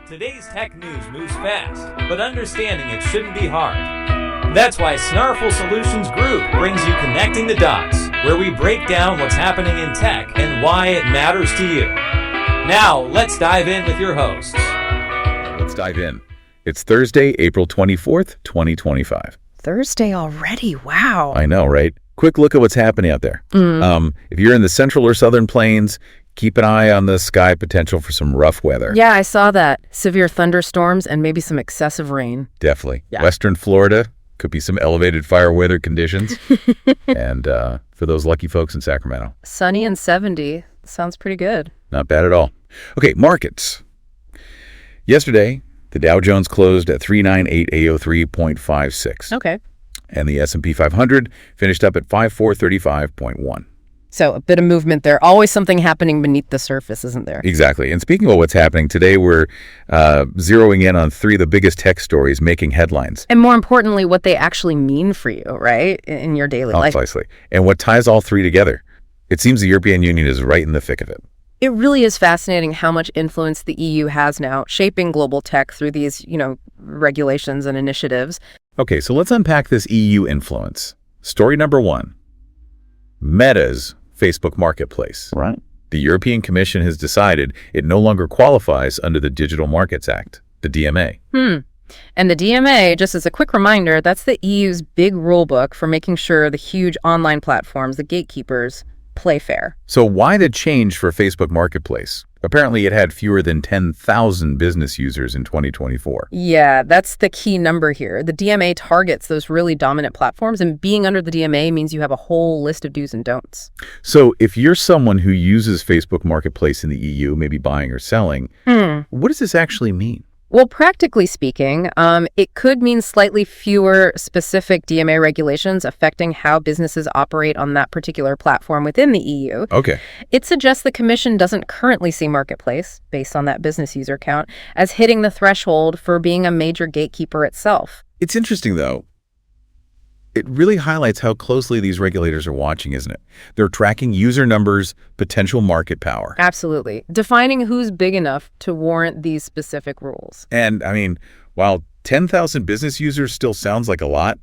Today's tech news moves fast, but understanding it shouldn't be hard. That's why Snarful Solutions Group brings you Connecting the Dots, where we break down what's happening in tech and why it matters to you. Now, let's dive in with your hosts. Let's dive in. It's Thursday, April 24th, 2025. Thursday already? Wow. I know, right? Quick look at what's happening out there. If you're in the central or southern plains, keep an eye on the sky potential for some rough weather. Yeah, I saw that. Severe thunderstorms and maybe some excessive rain. Definitely. Yeah. Western Florida, could be some elevated fire weather conditions. And for those lucky folks in Sacramento. Sunny and 70. Sounds pretty good. Not bad at all. Okay, markets. Yesterday, the Dow Jones closed at 398,803.56. Okay. And the S&P 500 finished up at 5435.1. So a bit of movement there. Always something happening beneath the surface, isn't there? Exactly. And speaking of what's happening today, we're zeroing in on three of the biggest tech stories making headlines. And more importantly, what they actually mean for you, right? In your daily life. Precisely. And what ties all three together. It seems the European Union is right in the thick of it. It really is fascinating how much influence the EU has now, shaping global tech through these, regulations and initiatives. Okay, so let's unpack this EU influence. Story number one. Meta's Facebook Marketplace. Right. The European Commission has decided it no longer qualifies under the Digital Markets Act, the DMA. And the DMA, just as a quick reminder, that's the EU's big rule book for making sure the huge online platforms, the gatekeepers, play fair. So why the change for Facebook Marketplace? Apparently it had fewer than 10,000 business users in 2024. Yeah, that's the key number here. The DMA targets those really dominant platforms, and being under the DMA means you have a whole list of do's and don'ts. So if you're someone who uses Facebook Marketplace in the EU, maybe buying or selling, what does this actually mean? Well, practically speaking, it could mean slightly fewer specific DMA regulations affecting how businesses operate on that particular platform within the EU. Okay. It suggests the Commission doesn't currently see Marketplace, based on that business user count, as hitting the threshold for being a major gatekeeper itself. It's interesting, though. It really highlights how closely these regulators are watching, isn't it? They're tracking user numbers, potential market power. Absolutely. Defining who's big enough to warrant these specific rules. And, while 10,000 business users still sounds like a lot,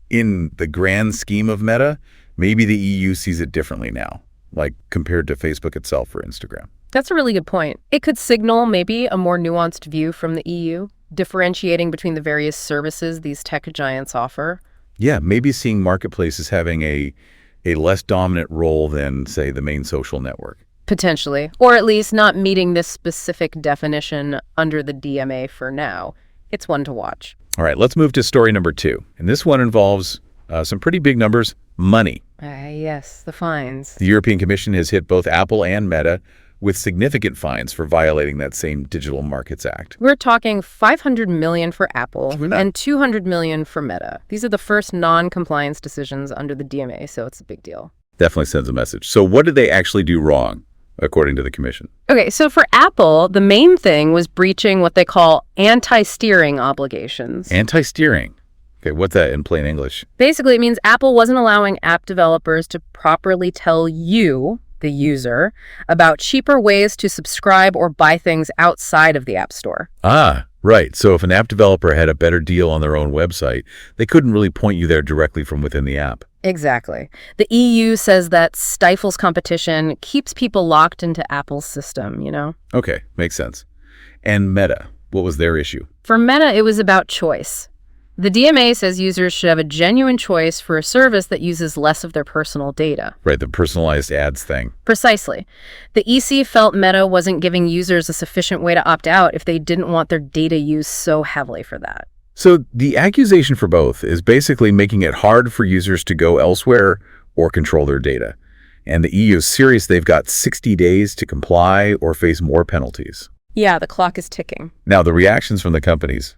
in the grand scheme of Meta, maybe the EU sees it differently now, like compared to Facebook itself or Instagram. That's a really good point. It could signal maybe a more nuanced view from the EU, differentiating between the various services these tech giants offer. Yeah, maybe seeing marketplaces having a less dominant role than, say, the main social network. Potentially. Or at least not meeting this specific definition under the DMA for now. It's one to watch. All right, let's move to story number two. And this one involves some pretty big numbers, money. Yes, the fines. The European Commission has hit both Apple and Meta with significant fines for violating that same Digital Markets Act. We're talking $500 million for Apple and $200 million for Meta. These are the first non-compliance decisions under the DMA, so it's a big deal. Definitely sends a message. So what did they actually do wrong, according to the Commission? Okay, so for Apple, the main thing was breaching what they call anti-steering obligations. Anti-steering? Okay, what's that in plain English? Basically, it means Apple wasn't allowing app developers to properly tell you, the user, about cheaper ways to subscribe or buy things outside of the App Store. Ah, right. So if an app developer had a better deal on their own website, they couldn't really point you there directly from within the app. Exactly. The EU says that stifles competition, keeps people locked into Apple's system, Okay, makes sense. And Meta, what was their issue? For Meta, it was about choice. The DMA says users should have a genuine choice for a service that uses less of their personal data. Right, the personalized ads thing. Precisely. The EC felt Meta wasn't giving users a sufficient way to opt out if they didn't want their data used so heavily for that. So the accusation for both is basically making it hard for users to go elsewhere or control their data. And the EU is serious. They've got 60 days to comply or face more penalties. Yeah, the clock is ticking. Now, the reactions from the companies,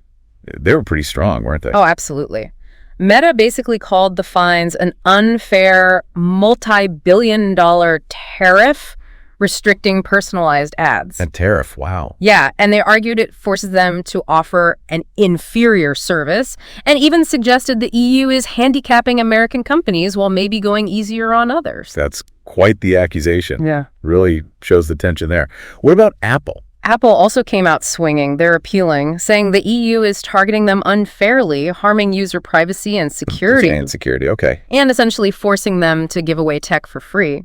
they were pretty strong, weren't they? Oh, absolutely. Meta basically called the fines an unfair multi-billion-dollar tariff restricting personalized ads. A tariff, wow. Yeah, and they argued it forces them to offer an inferior service, and even suggested the EU is handicapping American companies while maybe going easier on others. That's quite the accusation. Yeah. Really shows the tension there. What about Apple? Apple also came out swinging. They're appealing, saying the EU is targeting them unfairly, harming user privacy and security. And security, okay. And essentially forcing them to give away tech for free.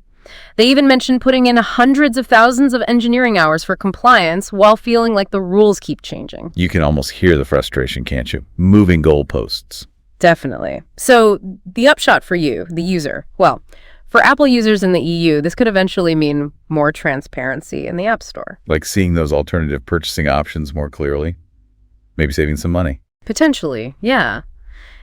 They even mentioned putting in hundreds of thousands of engineering hours for compliance while feeling like the rules keep changing. You can almost hear the frustration, can't you? Moving goalposts. Definitely. So the upshot for you, the user, well, for Apple users in the EU, this could eventually mean more transparency in the App Store. Like seeing those alternative purchasing options more clearly. Maybe saving some money. Potentially, yeah.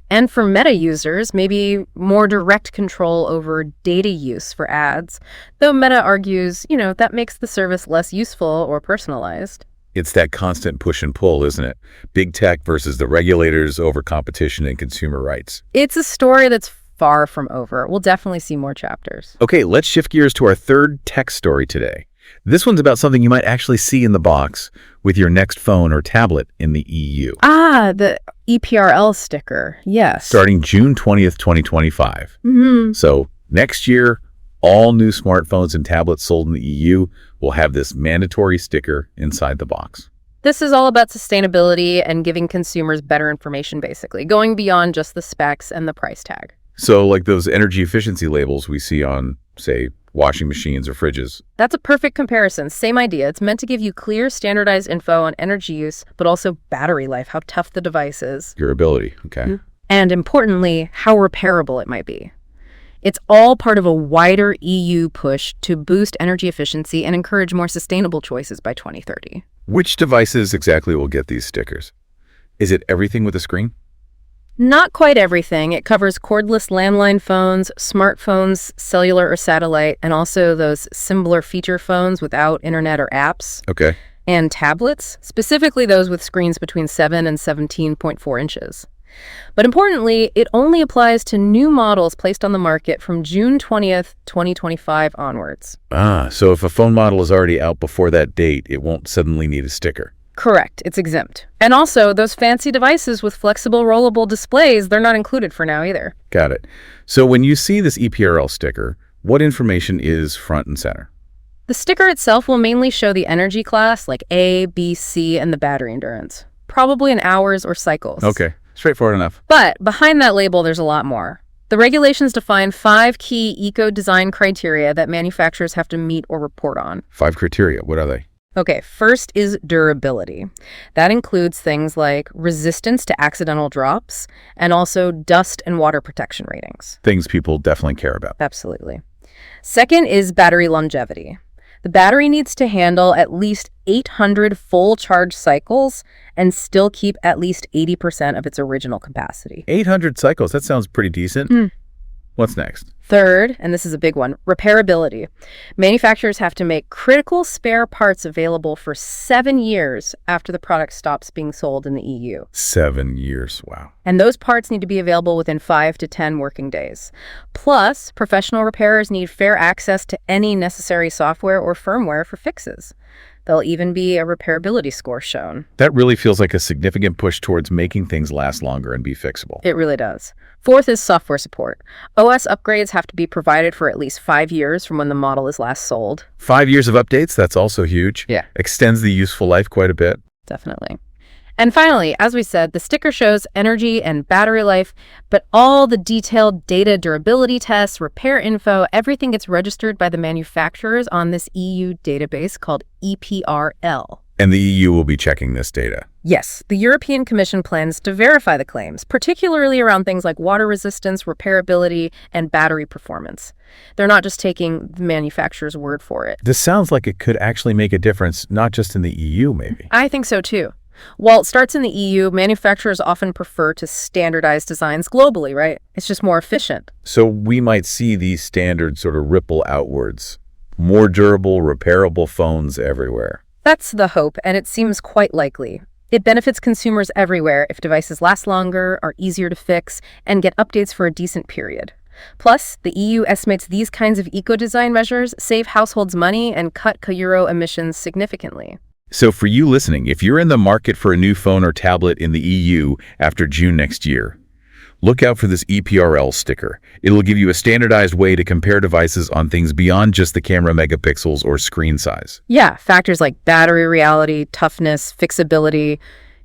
And for Meta users, maybe more direct control over data use for ads, though Meta argues, that makes the service less useful or personalized. It's that constant push and pull, isn't it? Big tech versus the regulators over competition and consumer rights. It's a story that's far from over. We'll definitely see more chapters. Okay, let's shift gears to our third tech story today. This one's about something you might actually see in the box with your next phone or tablet in the EU. Ah, the EPRL sticker. Yes. Starting June 20th, 2025. So next year, all new smartphones and tablets sold in the EU will have this mandatory sticker inside the box. This is all about sustainability and giving consumers better information, basically, going beyond just the specs and the price tag. So like those energy efficiency labels we see on, say, washing machines or fridges. That's a perfect comparison. Same idea. It's meant to give you clear, standardized info on energy use, but also battery life, how tough the device is. Durability, okay. And importantly, how repairable it might be. It's all part of a wider EU push to boost energy efficiency and encourage more sustainable choices by 2030. Which devices exactly will get these stickers? Is it everything with a screen? Not quite everything. It covers cordless landline phones, smartphones, cellular or satellite, and also those simpler feature phones without internet or apps. Okay. And tablets, specifically those with screens between 7 and 17.4 inches. But importantly, it only applies to new models placed on the market from June 20th, 2025 onwards. So if a phone model is already out before that date, it won't suddenly need a sticker. Correct. It's exempt. And also, those fancy devices with flexible rollable displays, they're not included for now either. Got it. So when you see this EPRL sticker, what information is front and center? The sticker itself will mainly show the energy class, like A, B, C, and the battery endurance. Probably in hours or cycles. Okay. Straightforward enough. But behind that label, there's a lot more. The regulations define 5 key eco-design criteria that manufacturers have to meet or report on. 5 criteria. What are they? Okay, first is durability. That includes things like resistance to accidental drops and also dust and water protection ratings. Things people definitely care about. Absolutely. Second is battery longevity. The battery needs to handle at least 800 full charge cycles and still keep at least 80% of its original capacity. 800 cycles. That sounds pretty decent. What's next? Third, and this is a big one, repairability. Manufacturers have to make critical spare parts available for 7 years after the product stops being sold in the EU. 7 years. Wow. And those parts need to be available within 5 to 10 working days. Plus, professional repairers need fair access to any necessary software or firmware for fixes. There'll even be a repairability score shown. That really feels like a significant push towards making things last longer and be fixable. It really does. Fourth is software support. OS upgrades have to be provided for at least 5 years from when the model is last sold. 5 years of updates, that's also huge. Yeah. Extends the useful life quite a bit. Definitely. And finally, as we said, the sticker shows energy and battery life, but all the detailed data durability tests, repair info, everything gets registered by the manufacturers on this EU database called EPRL. And the EU will be checking this data. Yes, the European Commission plans to verify the claims, particularly around things like water resistance, repairability, and battery performance. They're not just taking the manufacturer's word for it. This sounds like it could actually make a difference, not just in the EU, maybe. I think so, too. While it starts in the EU, manufacturers often prefer to standardize designs globally, right? It's just more efficient. So we might see these standards sort of ripple outwards. More durable, repairable phones everywhere. That's the hope, and it seems quite likely. It benefits consumers everywhere if devices last longer, are easier to fix, and get updates for a decent period. Plus, the EU estimates these kinds of eco-design measures save households money and cut Euro emissions significantly. So for you listening, if you're in the market for a new phone or tablet in the EU after June next year, look out for this EPRL sticker. It'll give you a standardized way to compare devices on things beyond just the camera megapixels or screen size. Yeah, factors like battery reality, toughness, fixability.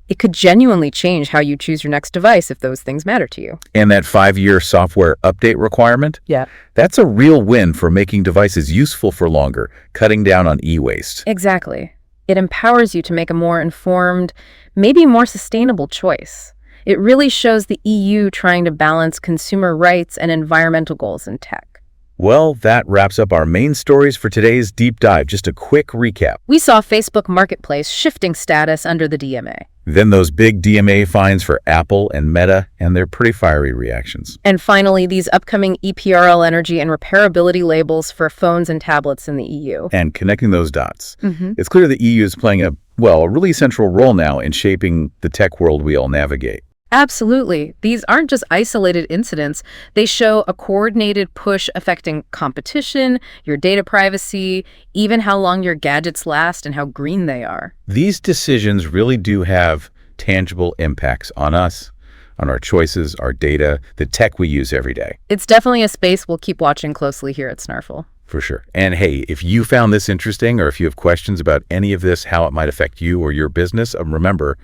It could genuinely change how you choose your next device if those things matter to you. And that 5-year software update requirement? Yeah. That's a real win for making devices useful for longer, cutting down on e-waste. Exactly. It empowers you to make a more informed, maybe more sustainable choice. It really shows the EU trying to balance consumer rights and environmental goals in tech. Well, that wraps up our main stories for today's deep dive. Just a quick recap. We saw Facebook Marketplace shifting status under the DMA. Then those big DMA fines for Apple and Meta and their pretty fiery reactions. And finally, these upcoming EPRL energy and repairability labels for phones and tablets in the EU. And connecting those dots. It's clear the EU is playing a really central role now in shaping the tech world we all navigate. Absolutely. These aren't just isolated incidents. They show a coordinated push affecting competition, your data privacy, even how long your gadgets last and how green they are. These decisions really do have tangible impacts on us, on our choices, our data, the tech we use every day. It's definitely a space we'll keep watching closely here at Snarful. For sure. And hey, if you found this interesting or if you have questions about any of this, how it might affect you or your business, remember,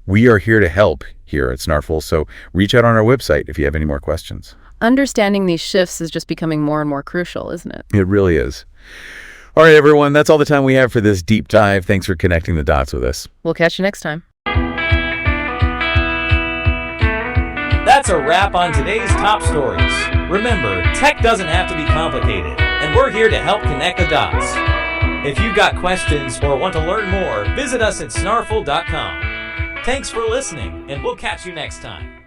we are here to help here at Snarful, so reach out on our website if you have any more questions. Understanding these shifts is just becoming more and more crucial, isn't it? It really is. All right, everyone, that's all the time we have for this deep dive. Thanks for connecting the dots with us. We'll catch you next time. That's a wrap on today's top stories. Remember, tech doesn't have to be complicated, and we're here to help connect the dots. If you've got questions or want to learn more, visit us at snarful.com. Thanks for listening, and we'll catch you next time.